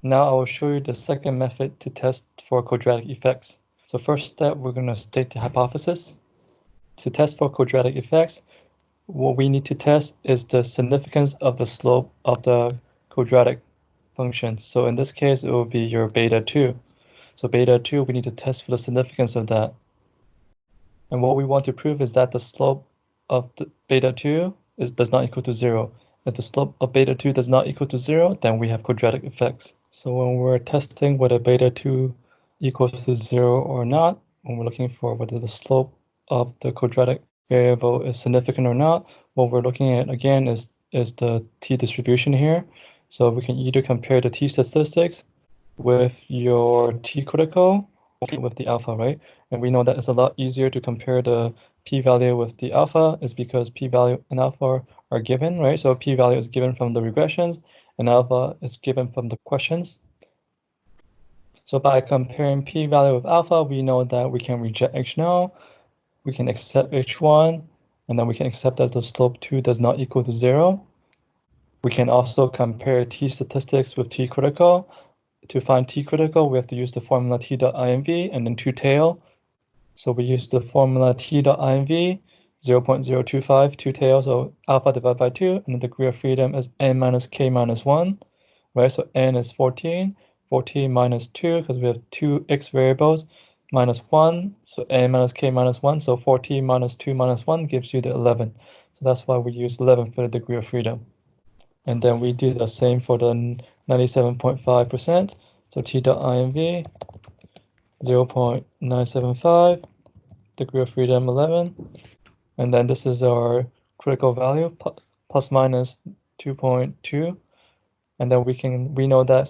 Now I will show you the second method to test for quadratic effects. So first step, we're going to state the hypothesis. To test for quadratic effects, what we need to test is the significance of the slope of the quadratic function. So in this case, it will be your beta 2. So beta 2, we need to test for the significance of that. And what we want to prove is that the slope of the beta 2 does not equal to 0. If the slope of beta 2 does not equal to 0, then we have quadratic effects. So when we're testing whether beta 2 equals to 0 or not, when we're looking for whether the slope of the quadratic variable is significant or not, what we're looking at again is the t distribution here. So we can either compare the t statistics with your t critical with the alpha, right? And we know that it's a lot easier to compare the p-value with the alpha is because p-value and alpha are given, right? So p-value is given from the regressions and alpha is given from the questions. So by comparing p-value with alpha, we know that we can reject h null, we can accept h1, and then we can accept that the slope 2 does not equal to 0. We can also compare t statistics with t critical. To find t critical, we have to use the formula t.inv and then 2 tail. So we use the formula t.inv, 0.025, 2 tail, so alpha divided by 2, and the degree of freedom is n minus k minus 1, right? So n is 14, 14 minus 2, because we have two x variables, minus 1, so n minus k minus 1, so 14 minus 2 minus 1 gives you the 11. So that's why we use 11 for the degree of freedom. And then we do the same for the 97.5%. So t.inv, 0.975, degree of freedom 11. And then this is our critical value, plus minus 2.2. And then we know that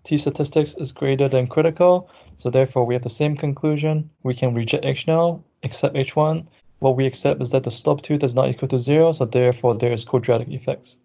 t statistics is greater than critical. So therefore we have the same conclusion. We can reject h null, accept h1. What we accept is that the slope 2 does not equal to 0. So therefore there is quadratic effects.